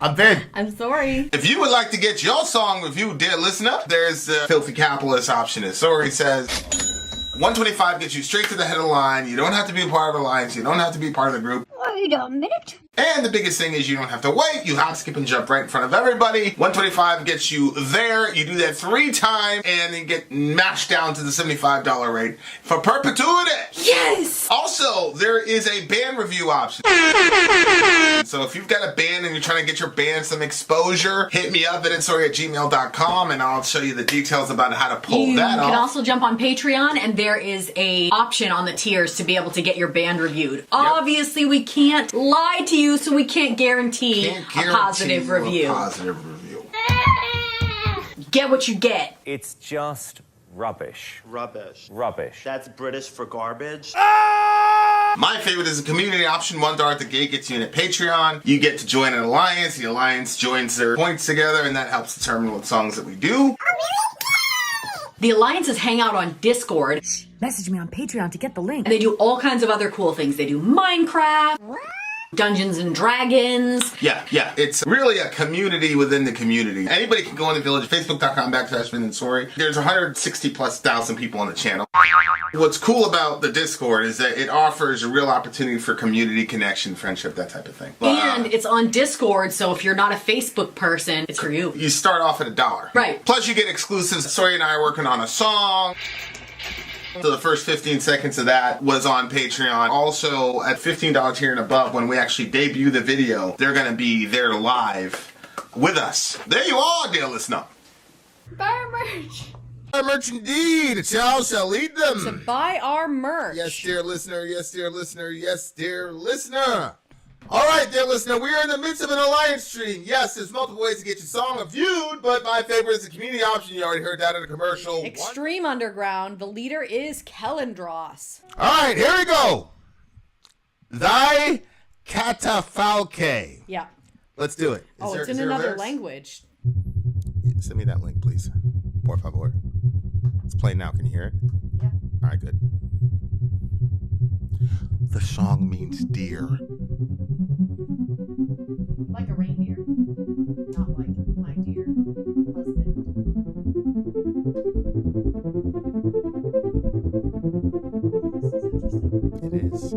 I'm Vin. I'm Sori. If you would like to get your song reviewed, dear listener, there's a filthy capitalist option. As Sori says, 125 gets you straight to the head of the line. You don't have to be a part of the alliance. You don't have to be part of the group. Wait a minute. And the biggest thing is you don't have to wait. You hop, skip, and jump right in front of everybody. 125 gets you there. You do that 3 times, and then get mashed down to the $75 rate for perpetuity. Yes! Also, there is a band review option. So if you've got a band and you're trying to get your band some exposure, hit me up at vinsori@gmail.com and I'll show you the details about how to pull that off. You can also jump on Patreon, and there is a option on the tiers to be able to get your band reviewed. Obviously, we can't lie to you, so we can't guarantee a positive review. Get what you get. It's just rubbish. Rubbish. Rubbish. That's British for garbage. My favorite is a community option. $1 at the gate gets you in at Patreon. You get to join an alliance. The alliance joins their points together, and that helps determine what songs that we do. The alliances hang out on Discord. Message me on Patreon to get the link. And they do all kinds of other cool things. They do Minecraft, Dungeons and Dragons. Yeah. It's really a community within the community. Anybody can go on the village, facebook.com/Vin and Sori. There's 160,000+ people on the channel. What's cool about the Discord is that it offers a real opportunity for community connection, friendship, that type of thing. And it's on Discord, so if you're not a Facebook person, it's for you. You start off at $1. Right. Plus you get exclusives. Sori and I are working on a song. So the first 15 seconds of that was on Patreon. Also, at $15 tier and above, when we actually debut the video, they're going to be there live with us. There you are, dear listener. Buy our merch. Our merch indeed. Shall lead them. To buy our merch. Yes, dear listener. Yes, dear listener. Yes, dear listener. All right, dear listener, we are in the midst of an alliance stream. Yes, there's multiple ways to get your song reviewed, but my favorite is the community option. You already heard that in the commercial. Extreme Underground. The leader is Kellendross. All right, here we go. Thy Catafalque. Yeah. Let's do it. It's in another language. Send me that link, please. Por favor. It's playing now. Can you hear it? Yeah. All right, good. The song means deer. Like a reindeer. Not like my dear husband. This is interesting. It is.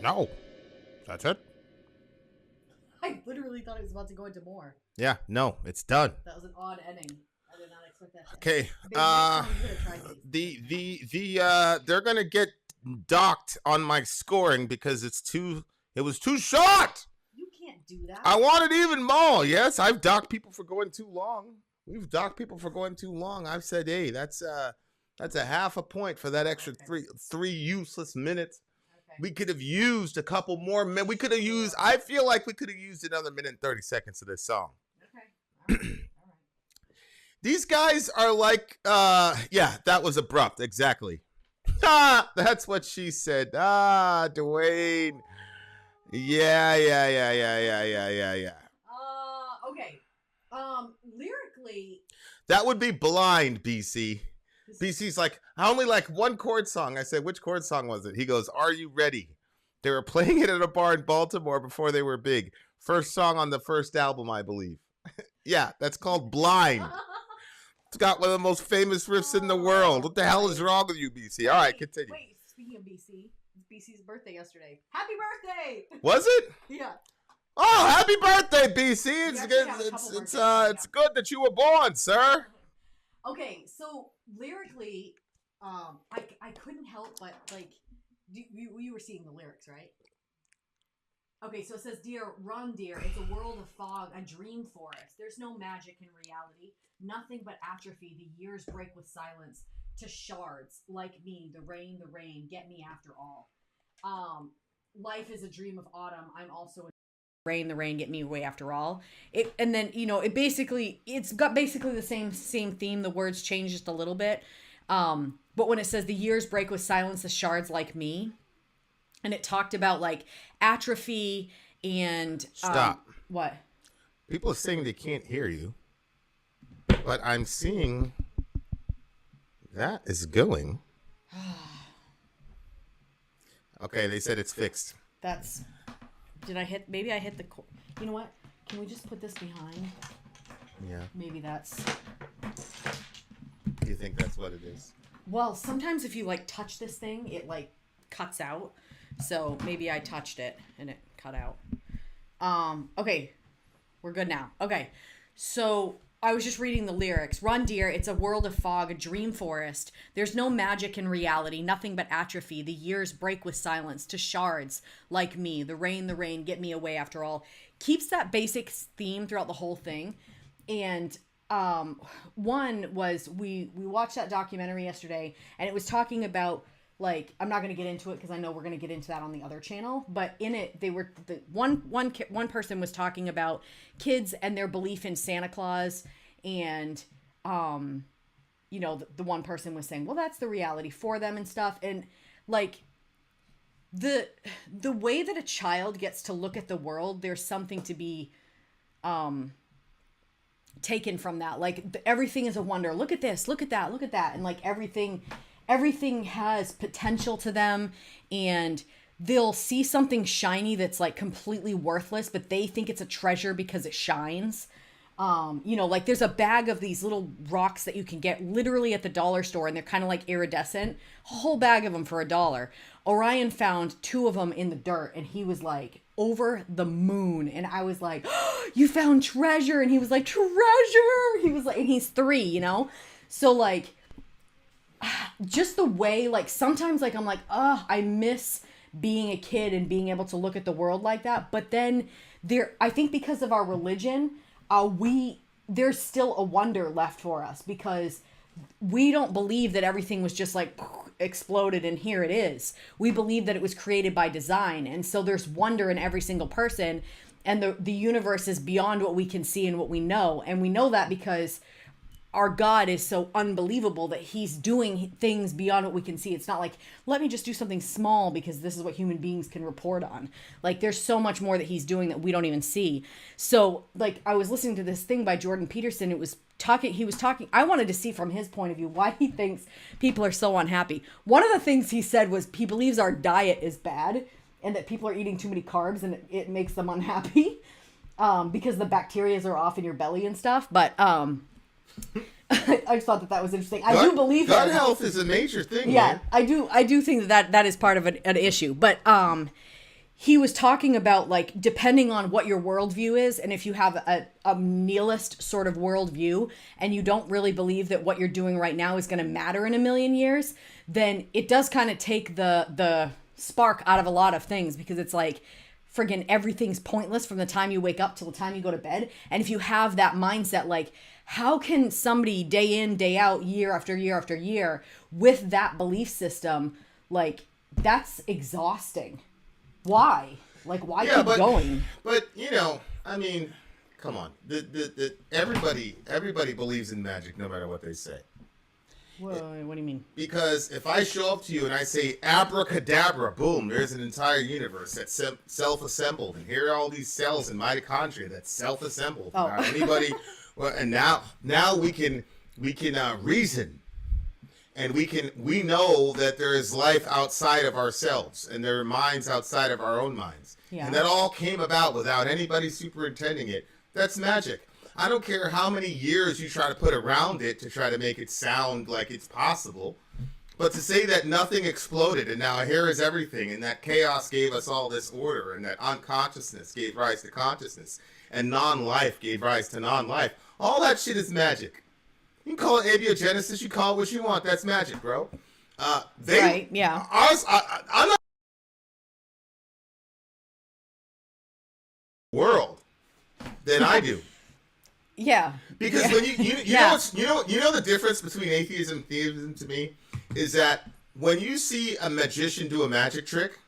No. That's it? I literally thought it was about to go into more. Yeah, no, it's done. That was an odd ending. I did not expect that. Okay. Babe, next time you gotta try these. They're gonna get docked on my scoring because it was too short. You can't do that. I wanted even more. Yes, I've docked people for going too long. We've docked people for going too long. I've said, hey, that's a half a point for that extra three useless minutes. Okay. We could have used a couple more minutes. We could have used, I feel like we could have used another minute and 30 seconds of this song. Okay. All right. These guys are like, yeah, that was abrupt. Exactly. That's what she said. Dwayne. Yeah. Okay. Lyrically. That would be Blind, BC. BC's like, I only like one chord song. I said, which chord song was it? He goes, Are You Ready? They were playing it at a bar in Baltimore before they were big. First song on the first album, I believe. Yeah, that's called Blind. It's got one of the most famous riffs in the world. What the hell is wrong with you, BC? All right, continue. Wait, speaking of BC, it's BC's birthday yesterday. Happy birthday! Was it? Yeah. Oh, happy birthday, BC! It's actually good. have a couple It's birthdays, good that you were born, sir. Okay, so lyrically, I couldn't help but like, you were seeing the lyrics, right? Okay, so it says, "Dear, run, dear. It's a world of fog, a dream forest. There's no magic in reality. Nothing but atrophy. The years break with silence to shards like me. The rain, get me after all. Life is a dream of autumn. I'm also rain, get me away after all." And then, it's got basically the same theme. The words change just a little bit. But when it says the years break with silence, the shards like me, and it talked about like atrophy and Stop. What? People are saying they can't hear you, but I'm seeing that is going. Okay, they said it's fixed. Maybe I hit the, you know what? Can we just put this behind? Yeah. Maybe that's. Do you think that's what it is? Well, sometimes if you like touch this thing, it like cuts out. So maybe I touched it and it cut out. Okay. We're good now. Okay. So I was just reading the lyrics. Run, dear, it's a world of fog, a dream forest. There's no magic in reality, nothing but atrophy. The years break with silence to shards like me. The rain, get me away after all. Keeps that basic theme throughout the whole thing. And one was we watched that documentary yesterday, and it was talking about like, I'm not going to get into it because I know we're going to get into that on the other channel, but in it, they were, one person was talking about kids and their belief in Santa Claus, and, you know, the one person was saying, well, that's the reality for them and stuff, and, like, the way that a child gets to look at the world, there's something to be, taken from that. Like, everything is a wonder. Look at this, look at that, look at that, and, like, everything has potential to them, and they'll see something shiny that's like completely worthless, but they think it's a treasure because it shines. You know, like there's a bag of these little rocks that you can get literally at the dollar store, and they're kind of like iridescent. A whole bag of them for $1. Orion found 2 of them in the dirt, and he was like over the moon. And I was like, oh, you found treasure. And he was like, treasure. He was like, and he's 3, you know? So like, just the way, like, sometimes, like, I'm like, oh, I miss being a kid and being able to look at the world like that. But then I think because of our religion, there's still a wonder left for us, because we don't believe that everything was just like exploded and here it is. We believe that it was created by design. And so there's wonder in every single person, and the universe is beyond what we can see and what we know. And we know that because our God is so unbelievable that he's doing things beyond what we can see. It's not like, let me just do something small because this is what human beings can report on. Like, there's so much more that he's doing that we don't even see. So, like, I was listening to this thing by Jordan Peterson. He was talking, I wanted to see from his point of view why he thinks people are so unhappy. One of the things he said was he believes our diet is bad and that people are eating too many carbs and it makes them unhappy because the bacteria are off in your belly and stuff. But, I just thought that was interesting. I do believe gut health is a major thing. Yeah, man. I do think that is part of an issue. But he was talking about, like, depending on what your worldview is, and if you have a nihilist sort of worldview and you don't really believe that what you're doing right now is going to matter in a million years, then it does kind of take the spark out of a lot of things, because it's like, friggin' everything's pointless from the time you wake up till the time you go to bed. And if you have that mindset, like, how can somebody day in, day out, year after year after year with that belief system, like, that's exhausting. Why? Like, why keep going? But, you know, I mean, come on. Everybody believes in magic no matter what they say. Whoa, what do you mean? Because if I show up to you and I say abracadabra, boom, there's an entire universe that's self-assembled, and here are all these cells in mitochondria that's self-assembled. Oh. Now, anybody, well, and now we can reason, and we know that there is life outside of ourselves, and there are minds outside of our own minds, and that all came about without anybody superintending it. That's magic. I don't care how many years you try to put around it to try to make it sound like it's possible. But to say that nothing exploded and now here is everything, and that chaos gave us all this order, and that unconsciousness gave rise to consciousness, and non-life gave rise to non-life, all that shit is magic. You can call it abiogenesis, you call it what you want. That's magic, bro. Right, yeah. I'm not world than I do. Yeah. Because when you know the difference between atheism and theism to me is that when you see a magician do a magic trick,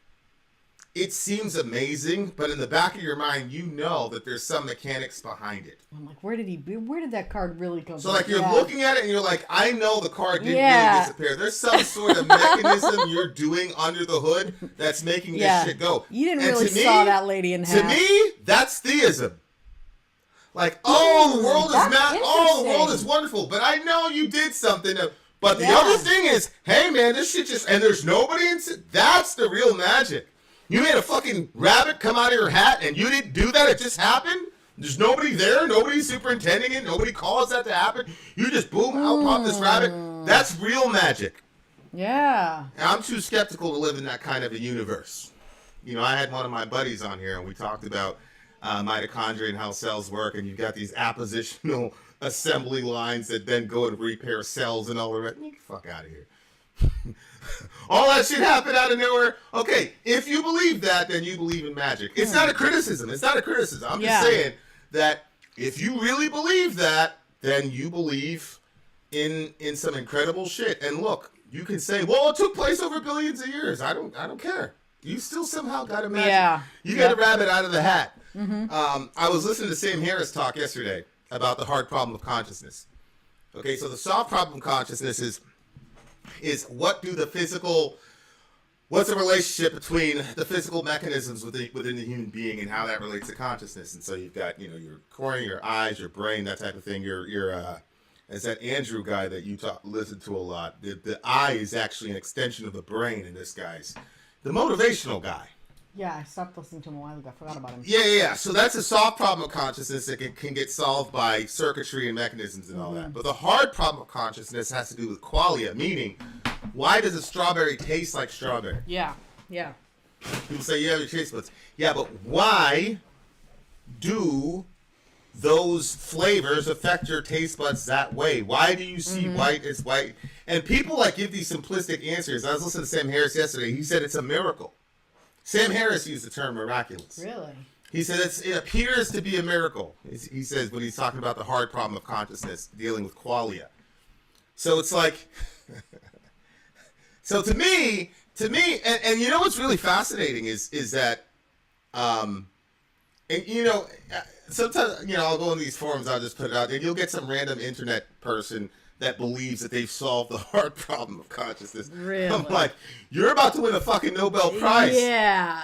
it seems amazing, but in the back of your mind, you know that there's some mechanics behind it. I'm like, where did that card really come from? So, like, you're looking at it and you're like, I know the card didn't really disappear. There's some sort of mechanism you're doing under the hood that's making this shit go. You didn't really saw that lady in half. To me, that's theism. Like, oh, the world is mad. Oh, the world is wonderful. But I know you did something. But the other thing is, hey, man, this shit just, and there's nobody in. That's the real magic. You made a fucking rabbit come out of your hat and you didn't do that. It just happened. There's nobody there. Nobody's superintending it. Nobody caused that to happen. You just, boom, out popped this rabbit. That's real magic. Yeah. And I'm too skeptical to live in that kind of a universe. You know, I had one of my buddies on here and we talked about mitochondria and how cells work, and you've got these appositional assembly lines that then go and repair cells and all the rest. Get the fuck out of here. All that shit happened out of nowhere. Okay, if you believe that, then you believe in magic. It's not a criticism. It's not a criticism. I'm just saying that if you really believe that, then you believe in some incredible shit. And look, you can say, well, it took place over billions of years. I don't care. You still somehow got to imagine. Yeah. You got a rabbit out of the hat. I was listening to Sam Harris talk yesterday about the hard problem of consciousness. Okay, so the soft problem of consciousness is what's the relationship between the physical mechanisms within the human being and how that relates to consciousness. And so you've got, your cornea, your eyes, your brain, that type of thing. As that Andrew guy that you listen to a lot, the eye is actually an extension of the brain in this guy's. The motivational guy. Yeah, I stopped listening to him a while ago. I forgot about him. Yeah. So that's a soft problem of consciousness that can get solved by circuitry and mechanisms and all that. But the hard problem of consciousness has to do with qualia, meaning, why does a strawberry taste like strawberry? Yeah. People say you have your taste buds. Yeah, but why do those flavors affect your taste buds that way? Why do you see white as white? And people give these simplistic answers. I was listening to Sam Harris yesterday. He said it's a miracle. Sam Harris used the term miraculous. Really? He said it appears to be a miracle. He says when he's talking about the hard problem of consciousness, dealing with qualia. So it's like, so to me, and you know what's really fascinating is that, sometimes I'll go in these forums, I'll just put it out, and you'll get some random internet person that believes that they've solved the hard problem of consciousness. Really? I'm like, you're about to win a fucking Nobel Prize. Yeah.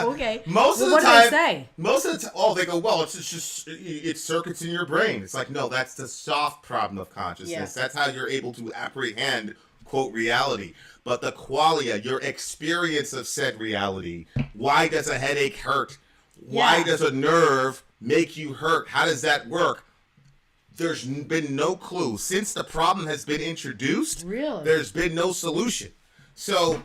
Okay. Most of the what time, do they say? Most of the time, they go, well, it's circuits in your brain. It's like, no, that's the soft problem of consciousness. Yes. That's how you're able to apprehend, quote, reality. But the qualia, your experience of said reality, why does a headache hurt? Why does a nerve make you hurt? How does that work? There's been no clue. Since the problem has been introduced, Really? There's been no solution. So,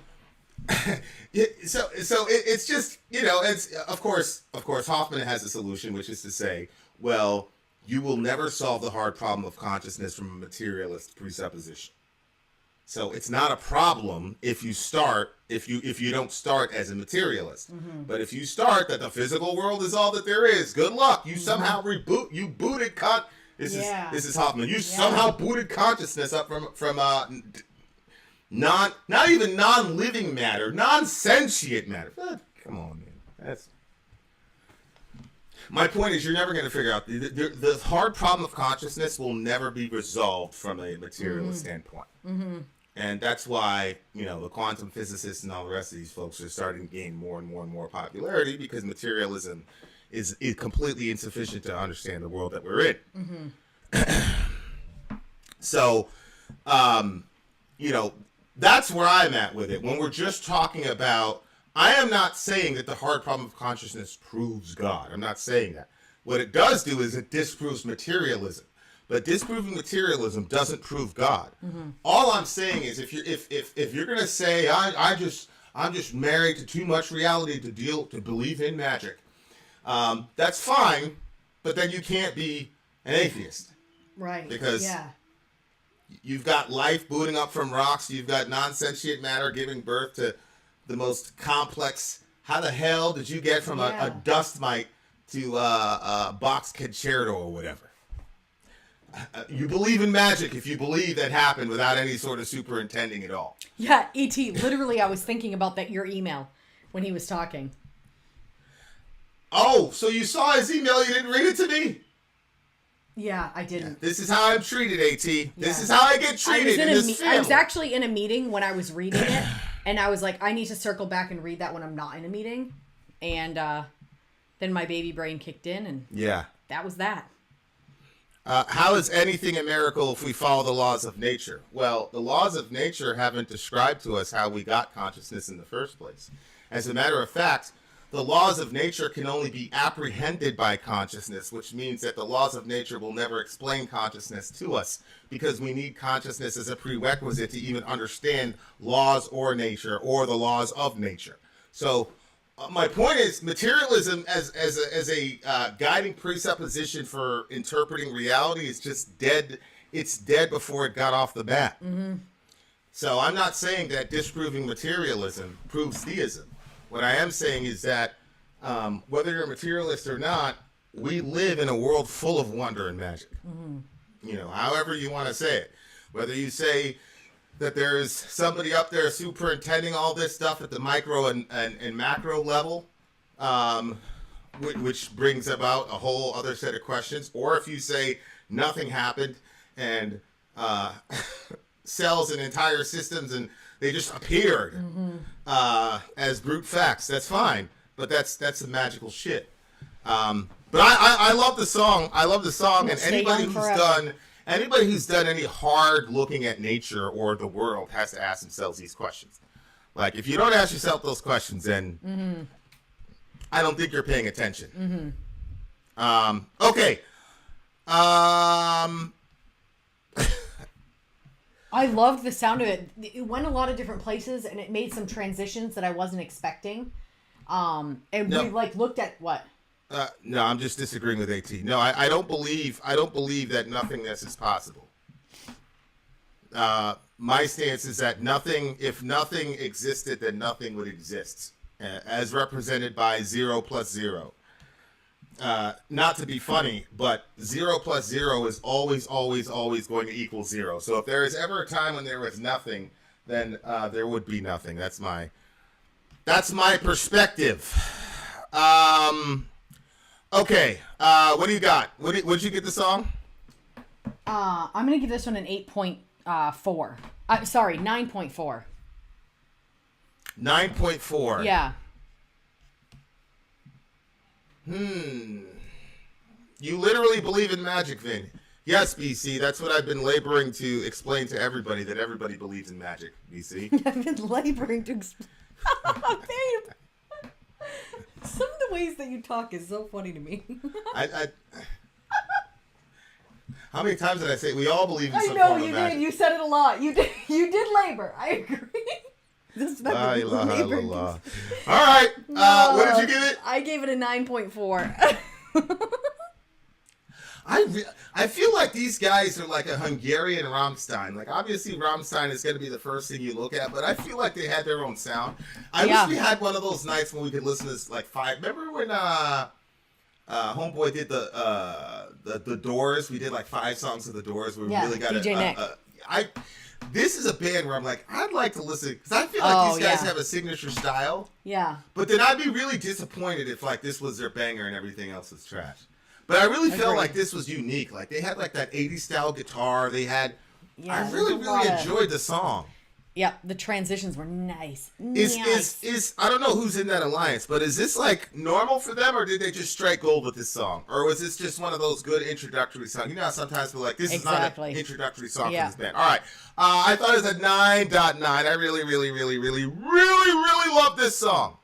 it's just, it's of course Hoffman has a solution, which is to say, well, you will never solve the hard problem of consciousness from a materialist presupposition. So it's not a problem if you don't start as a materialist. But if you start that the physical world is all that there is, good luck. You somehow booted This is Hoffman. You somehow booted consciousness up from not even non-living matter, non-sentient matter. Come on, man. My point is, you're never going to figure out the hard problem of consciousness will never be resolved from a materialist standpoint. And that's why, the quantum physicists and all the rest of these folks are starting to gain more and more and more popularity, because materialism is completely insufficient to understand the world that we're in. So, that's where I'm at with it. When we're just talking about, I am not saying that the hard problem of consciousness proves God. I'm not saying that. What it does do is it disproves materialism. But disproving materialism doesn't prove God. All I'm saying is, if you're gonna say I'm just married to too much reality to believe in magic, that's fine. But then you can't be an atheist, Right. Because you've got life booting up from rocks. You've got non-sentient matter giving birth to the most complex. How the hell did you get from a dust mite to a box concerto or whatever? You believe in magic if you believe that happened without any sort of superintending at all. Yeah, E.T., literally I was thinking about your email when he was talking. Oh, so you saw his email, you didn't read it to me? Yeah, I didn't. This is how I'm treated, A.T. This is how I get treated in this family. I was actually in a meeting when I was reading it, and I was like, I need to circle back and read that when I'm not in a meeting. And then my baby brain kicked in, and that was that. How is anything a miracle if we follow the laws of nature? Well, the laws of nature haven't described to us how we got consciousness in the first place. As a matter of fact, the laws of nature can only be apprehended by consciousness, which means that the laws of nature will never explain consciousness to us, because we need consciousness as a prerequisite to even understand laws or nature or the laws of nature. So my point is, materialism as a guiding presupposition for interpreting reality is just dead. It's dead before it got off the bat. So I'm not saying that disproving materialism proves theism. What I am saying is that whether you're a materialist or not, we live in a world full of wonder and magic. however you want to say it. Whether you say that there's somebody up there superintending all this stuff at the micro and macro level, which brings about a whole other set of questions, or if you say nothing happened and cells and entire systems and they just appeared as brute facts, that's fine. But that's some magical shit. But I love the song. I love the song, and anybody who's done any hard looking at nature or the world has to ask themselves these questions. Like, if you don't ask yourself those questions, then I don't think you're paying attention. Okay. I loved the sound of it. It went a lot of different places, and it made some transitions that I wasn't expecting. And we looked at what? No, I'm just disagreeing with AT. No, I don't believe that nothingness is possible. My stance is that if nothing existed, then nothing would exist, as represented by 0 plus 0. Not to be funny, but 0 plus 0 is always going to equal 0. So if there is ever a time when there was nothing, then there would be nothing. That's my perspective. Okay. What do you got? What'd you get the song? I'm gonna give this one an 8.4. Sorry, 9.4. 9.4. Yeah. You literally believe in magic, Vin. Yes, BC. That's what I've been laboring to explain to everybody, that everybody believes in magic, BC. I've been laboring to explain. Babe. Some of the ways that you talk is so funny to me. How many times did I say we all believe in some I know form of you magic? did. You said it a lot. You did labor. I agree. This is La ilaha illallah. All right. What did you give it? I gave it a 9.4. I feel like these guys are like a Hungarian Rammstein. Like, obviously Rammstein is going to be the first thing you look at, but I feel like they had their own sound. I wish we had one of those nights when we could listen to like 5. Remember when Homeboy did the Doors? We did like 5 songs of the Doors. We really got DJ Nick. This is a band where I'm like, I'd like to listen, because I feel like these guys have a signature style. Yeah. But then I'd be really disappointed if like this was their banger and everything else was trash. But I really felt like this was unique. Like, they had like that 80s style guitar. They had. I really enjoyed the song. Yep, the transitions were nice. Is I don't know who's in that alliance, but is this like normal for them, or did they just strike gold with this song, or was this just one of those good introductory songs? You know how sometimes we're like, this is not an introductory song for this band. All right, I thought it was a 9.9. I really love this song.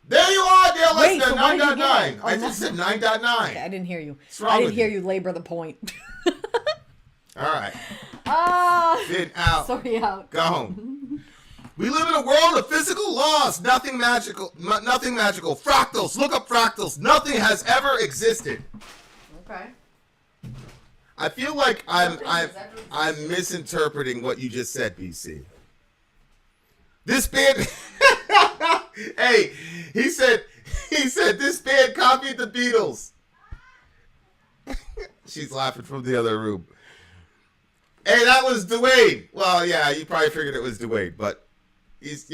There you are, dear listener. 9.9. I just said 9.9. Okay, I didn't hear you. I didn't hear you labor the point. All right. Vin out. Sorry, out. Go home. We live in a world of physical laws. Nothing magical. Nothing magical. Fractals. Look up fractals. Nothing has ever existed. Okay. I feel like I'm misinterpreting what you just said, BC. This band. Hey, he said this band copied the Beatles. She's laughing from the other room. Hey, that was Dwayne. Well, yeah, you probably figured it was Dwayne, but he's